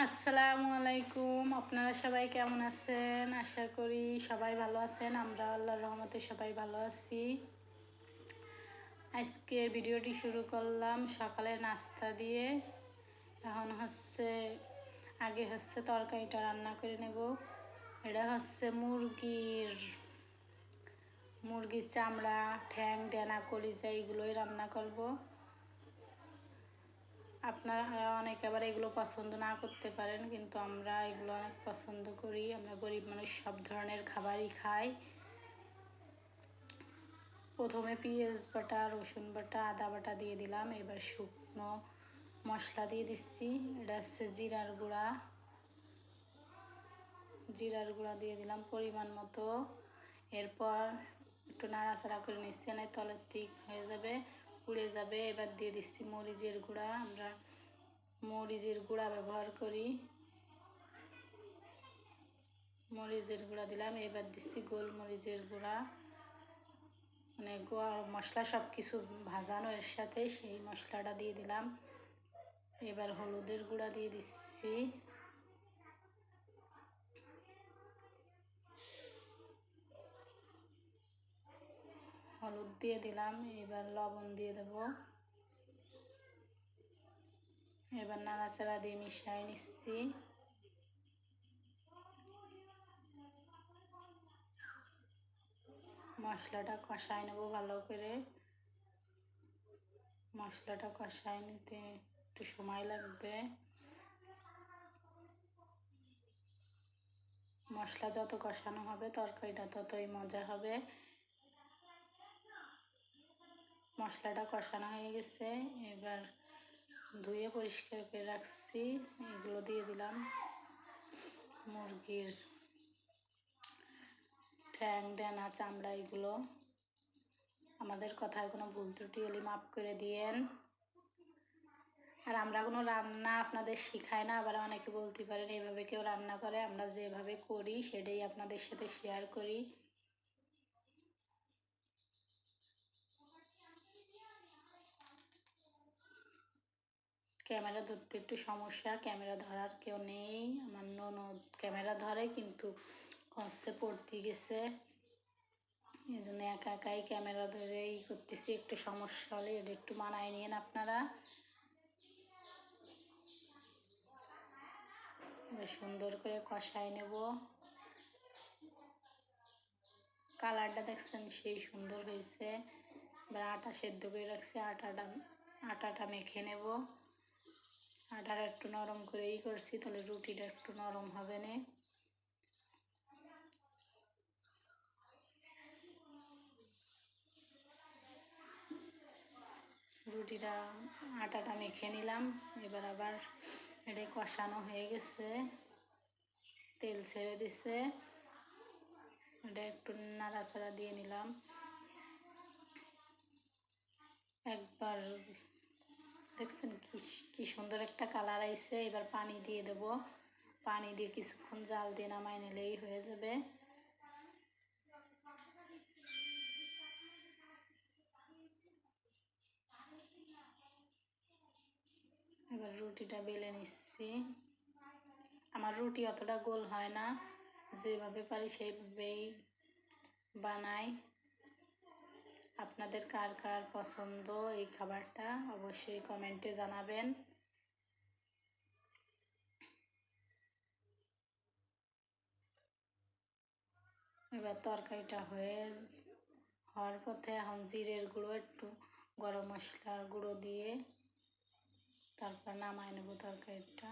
আসসালামু আলাইকুম। আপনারা সবাই কেমন আছেন? আশা করি সবাই ভালো আছেন। আমরা আল্লাহর রহমতে সবাই ভালো আছি। আজকে ভিডিওটি শুরু করলাম সকালে নাস্তা দিয়ে। এখন আগে তরকারিটা রান্না করে নেব। এটা মুরগির চামড়া, ঠ্যাং, ডেনা, কলিজা এগুলোই রান্না করব। আপনারা অনেকে আবার এগুলো পছন্দ না করতে পারেন, কিন্তু আমরা এগুলো অনেক পছন্দ করি। আমরা গরিব মানুষ, সব ধরনের খাবারই খাই। প্রথমে পেঁয়াজ বাটা, রসুন বাটা, আদা বাটা দিয়ে দিলাম। এবার শুকনো মশলা দিয়ে দিচ্ছি। এটা জিরার গুঁড়া দিয়ে দিলাম পরিমাণ মতো। এরপর একটু নাড়াচাড়া করে নিচ্ছি, না তলের দিক হয়ে যাবে, পুড়ে যাবে। এবার দিয়ে দিচ্ছি মরিচের গুঁড়া। আমরা মরিচের গুঁড়া ব্যবহার করি। মরিচের গুঁড়া দিলাম। এবার দিচ্ছি গোলমরিচের গুঁড়া, মানে মশলা সব কিছু ভাজানো এর সাথে, সেই মশলাটা দিয়ে দিলাম। এবার হলুদের গুঁড়া দিয়ে দিচ্ছি। হলুদ দিয়ে দিলাম। এবার লবণ দিয়ে দেব। এবার নাড়াচাড়া দিয়ে মিশিয়ে নিচ্ছি। মশলাটা কষায় নেব ভালো করে। মশলাটা কষায় নিতে একটু সময় লাগবে। মশলা যত কষানো হবে তরকারিটা ততই মজা হবে। মশলাটা কষানো হয়ে গেছে। এবার ধুয়ে পরিষ্কার করে রাখছি এগুলো দিয়ে দিলাম। মুরগির ঠ্যাং, ডানা, চামড়া এগুলো। আমাদের কথায় কোনো ভুল ত্রুটি হলে মাফ করে দিয়েন। আর আমরা কোনো রান্না আপনাদের শিখাই না। আবার অনেকে বলতে পারেন এইভাবে কেউ রান্না করে। আমরা যেভাবে করি সেটাই আপনাদের সাথে শেয়ার করি। ক্যামেরা ধরতে একটু সমস্যা, ক্যামেরা ধরার কেউ নেই। আমার ননদ ক্যামেরা ধরে, কিন্তু পড়তে গেছে, এই জন্য একা একাই ক্যামেরা ধরে করতেছি। একটু সমস্যা হলে এটা একটু মানায় নিন আপনারা। সুন্দর করে কষায় নেব। কালারটা দেখছেন সেই সুন্দর হয়েছে। এবার আটা সেদ্ধ করে রাখছি, আটাটা মেখে নেব। আটাটা একটু নরম করেই করছি, তাহলে রুটিটা একটু নরম হবে না। আটাটা মেখে নিলাম। এবার আবার এটা কষানো হয়ে গেছে, তেল ছেড়ে দিছে। এটা একটু নাড়াচাড়া দিয়ে নিলাম। একবার দেখছেন কি সুন্দর একটা কালার আইছে। এবার পানি দিয়ে দেব। পানি দিয়ে কিছুক্ষণ জাল দিয়ে নামাই নিলেই হয়ে যাবে। এবার রুটিটা বেলে নিচ্ছি। আমার রুটি অতটা গোল হয় না, যেভাবে পারি সেইভাবেই বানাই। আপনাদের কার কার পছন্দ এই খাবারটা অবশ্যই কমেন্টে জানাবেন। এবার তরকারিটা হওয়ার পথে এখন জিরের গুঁড়ো, একটু গরম মশলার গুঁড়ো দিয়ে তারপর নামাই নেব তরকারিটা।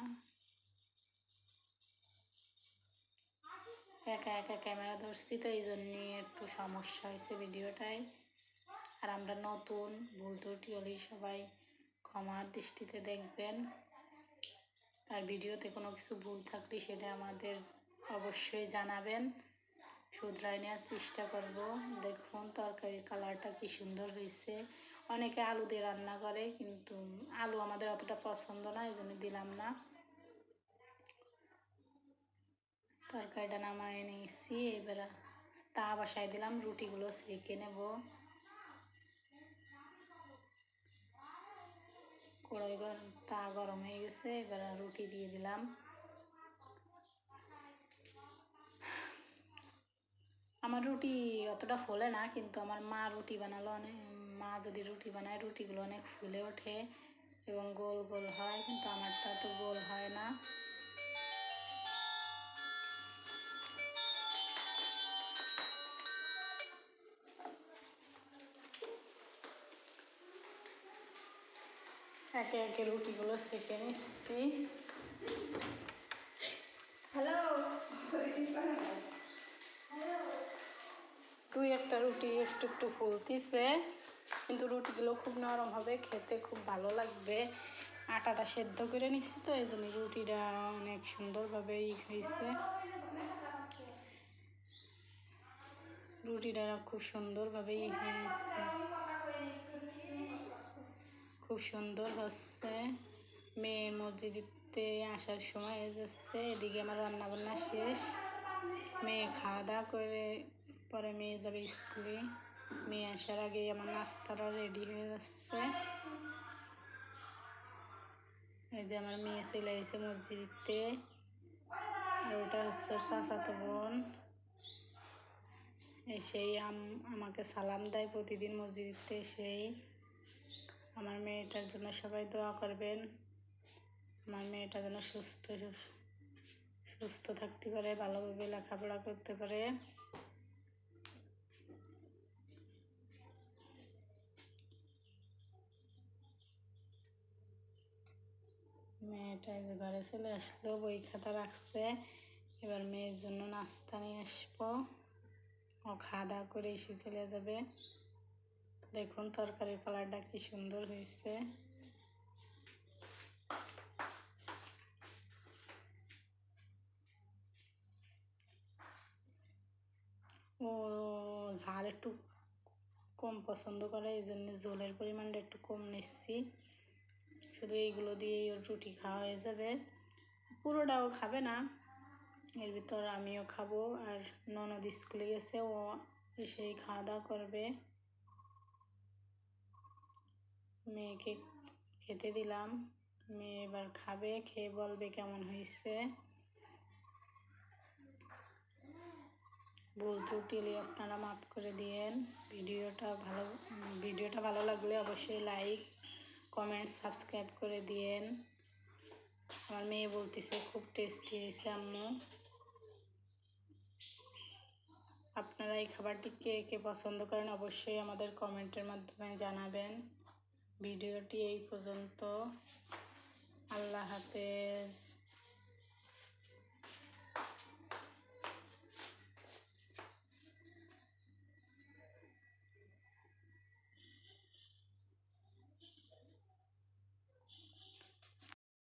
একা একা ক্যামেরা ধরছি তো এই জন্যই একটু সমস্যা হয়েছে ভিডিওটায়। আর আমরা নতুন, ভুল ত্রুটি হলেই সবাই ক্ষমার দৃষ্টিতে দেখবেন। আর ভিডিওতে কোনো কিছু ভুল থাকলে সেটা আমাদের অবশ্যই জানাবেন, শুধরাই নেওয়ার চেষ্টা করব। দেখুন তরকারির কালারটা কি সুন্দর হয়েছে। অনেকে আলু দিয়ে রান্না করে, কিন্তু আলু আমাদের অতটা পছন্দ না, এই জন্য দিলাম না। তরকারিটা নামায় নিয়েছি। এবার তা বসাই দিলাম, রুটিগুলো সেঁকে নেব। কড়াই তা গরম হয়ে গেছে। এবার রুটি দিয়ে দিলাম। আমার রুটি অতটা ফোলে না, কিন্তু আমার মা রুটি বানালো অনেক, মা যদি রুটি বানায় রুটিগুলো অনেক ফুলে ওঠে এবং গোল গোল হয়, কিন্তু আমারটা তো গোল হয় না। একে একে রুটিগুলো সেঁকে নিচ্ছি। হ্যালো, দুই একটা রুটি একটু একটু ফুলতিছে, কিন্তু রুটিগুলো খুব নরম হবে, খেতে খুব ভালো লাগবে। আটাটা সেদ্ধ করে নিচ্ছি তো, এই জন্য রুটিটা অনেক সুন্দরভাবে হয়েছে। রুটিটা খুব সুন্দরভাবে হয়েছে, খুব সুন্দর হচ্ছে। মেয়ে মসজিদে আসার সময় হয়ে যাচ্ছে, এদিকে আমার রান্নাবান্না শেষ। মেয়ে খাওয়া দাওয়া করে পরে মেয়ে যাবে স্কুলে। মেয়ে আসার আগে আমার নাস্তাটা রেডি হয়ে যাচ্ছে। এই যে আমার মেয়ে চলে এসেছে মসজিদে, আর ওটা হচ্ছে চাচাতো বোন। এসেই আমাকে সালাম দেয় প্রতিদিন মসজিদে এসেই। আমার মেয়েটার জন্য সবাই দোয়া করবেন, আমার মেয়েটা যেন সুস্থ থাকতে পারে, ভালোভাবে লেখাপড়া করতে পারে। মেয়েটা ঘরে চলে আসলো, বই খাতা রাখছে। এবার মেয়ের জন্য নাস্তা নিয়ে আসবো, ও খাওয়া দাওয়া করে এসে চলে যাবে। দেখুন তরকারির কালারটা কি সুন্দর হয়েছে। ও ঝাল একটু কম পছন্দ করে, এই জন্য ঝোলের পরিমাণটা একটু কম নিচ্ছি। শুধু এইগুলো দিয়েই ওর রুটি খাওয়া হয়ে যাবে, পুরোটাও খাবে না। এর ভিতর আমিও খাবো, আর ননদ স্কুলে গেছে, ও এসেই খাওয়া দাওয়া করবে। মেয়েকে খেতে দিলাম, মেয়ে এবার খাবে, খেয়ে বলবে কেমন হয়েছে। ভুল ত্রুটি হলে আপনারা মাফ করে দিয়েন। ভিডিওটা ভালো লাগলে অবশ্যই লাইক কমেন্ট সাবস্ক্রাইব করে দিয়েন। আমার মেয়ে বলতেছে খুব টেস্টি হয়েছে আম্মু। আপনারা এই খাবারটি কে কে পছন্দ করেন অবশ্যই আমাদের কমেন্টের মাধ্যমে জানাবেন। ভিডিওটি এই পর্যন্ত।